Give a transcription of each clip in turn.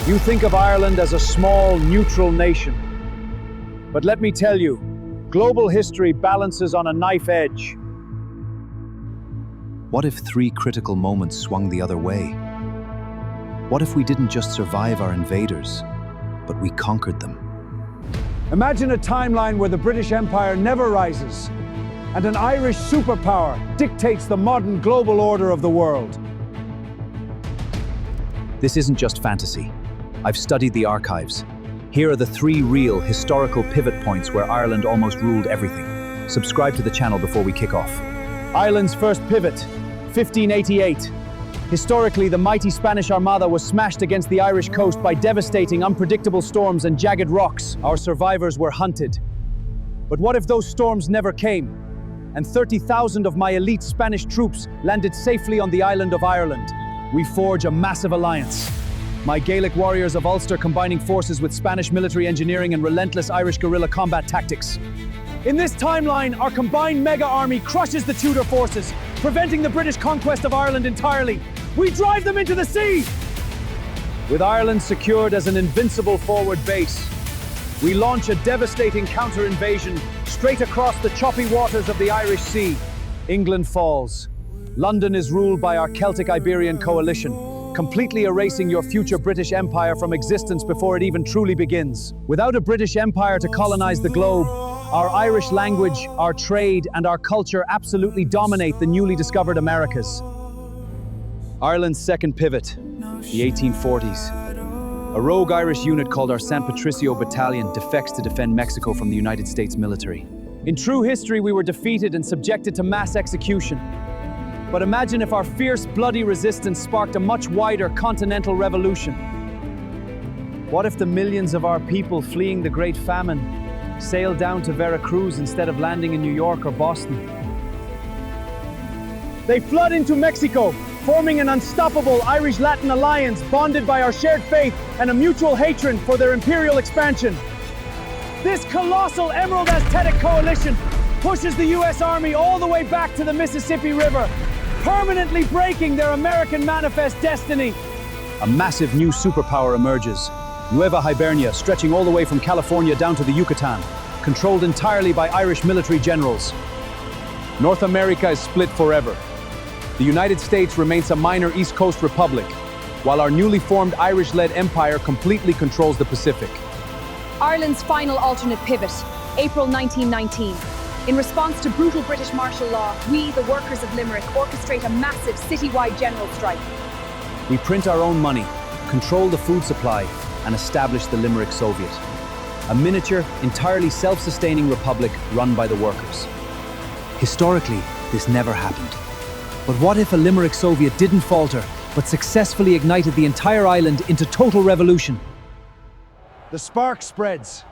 You think of Ireland as a small, neutral nation. But let me tell you, global history balances on a knife edge. What if 3 critical moments swung the other way? What if we didn't just survive our invaders, but we conquered them? Imagine a timeline where the British Empire never rises, and an Irish superpower dictates the modern global order of the world. This isn't just fantasy. I've studied the archives. Here are the 3 real historical pivot points where Ireland almost ruled everything. Subscribe to the channel before we kick off. Ireland's first pivot, 1588. Historically, the mighty Spanish Armada was smashed against the Irish coast by devastating, unpredictable storms and jagged rocks. Our survivors were hunted. But what if those storms never came, and 30,000 of my elite Spanish troops landed safely on the island of Ireland? We forge a massive alliance. My Gaelic warriors of Ulster combining forces with Spanish military engineering and relentless Irish guerrilla combat tactics. In this timeline, our combined mega army crushes the Tudor forces, preventing the British conquest of Ireland entirely. We drive them into the sea! With Ireland secured as an invincible forward base, we launch a devastating counter-invasion straight across the choppy waters of the Irish Sea. England falls. London is ruled by our Celtic-Iberian coalition, completely erasing your future British Empire from existence before it even truly begins. Without a British Empire to colonize the globe, our Irish language, our trade, and our culture absolutely dominate the newly discovered Americas. Ireland's second pivot, the 1840s. A rogue Irish unit called our San Patricio Battalion defects to defend Mexico from the United States military. In true history, we were defeated and subjected to mass execution. But imagine if our fierce, bloody resistance sparked a much wider continental revolution. What if the millions of our people fleeing the Great Famine sailed down to Veracruz instead of landing in New York or Boston? They flood into Mexico, forming an unstoppable Irish-Latin alliance bonded by our shared faith and a mutual hatred for their imperial expansion. This colossal Emerald Aztec coalition pushes the U.S. Army all the way back to the Mississippi River, permanently breaking their American manifest destiny. A massive new superpower emerges. Nueva Hibernia, stretching all the way from California down to the Yucatan, controlled entirely by Irish military generals. North America is split forever. The United States remains a minor East Coast republic, while our newly formed Irish-led empire completely controls the Pacific. Ireland's final alternate pivot, April 1919. In response to brutal British martial law, we, the workers of Limerick, orchestrate a massive citywide general strike. We print our own money, control the food supply, and establish the Limerick Soviet. A miniature, entirely self-sustaining republic run by the workers. Historically, this never happened. But what if a Limerick Soviet didn't falter, but successfully ignited the entire island into total revolution? The spark spreads.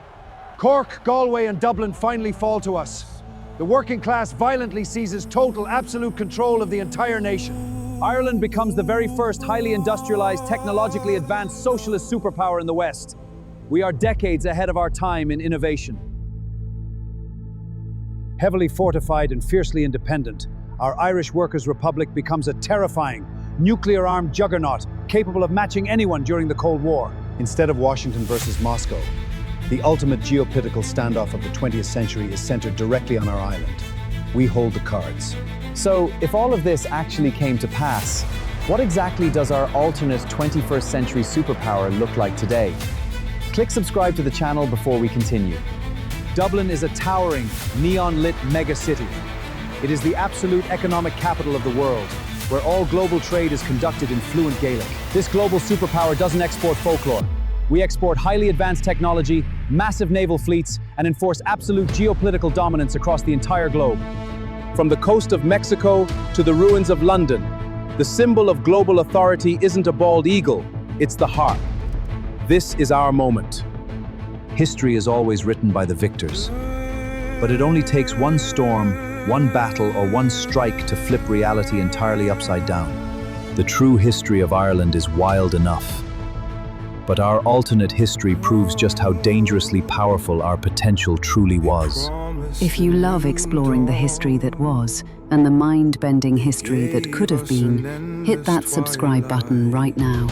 Cork, Galway, and Dublin finally fall to us. The working class violently seizes total, absolute control of the entire nation. Ireland becomes the very first highly industrialized, technologically advanced socialist superpower in the West. We are decades ahead of our time in innovation. Heavily fortified and fiercely independent, our Irish Workers' Republic becomes a terrifying, nuclear-armed juggernaut capable of matching anyone during the Cold War. Instead of Washington versus Moscow, the ultimate geopolitical standoff of the 20th century is centered directly on our island. We hold the cards. So, if all of this actually came to pass, what exactly does our alternate 21st century superpower look like today? Click subscribe to the channel before we continue. Dublin is a towering, neon-lit mega-city. It is the absolute economic capital of the world, where all global trade is conducted in fluent Gaelic. This global superpower doesn't export folklore. We export highly advanced technology, massive naval fleets, and enforce absolute geopolitical dominance across the entire globe. From the coast of Mexico to the ruins of London, the symbol of global authority isn't a bald eagle, it's the harp. This is our moment. History is always written by the victors. But it only takes one storm, one battle, or one strike to flip reality entirely upside down. The true history of Ireland is wild enough. But our alternate history proves just how dangerously powerful our potential truly was. If you love exploring the history that was, and the mind-bending history that could have been, hit that subscribe button right now.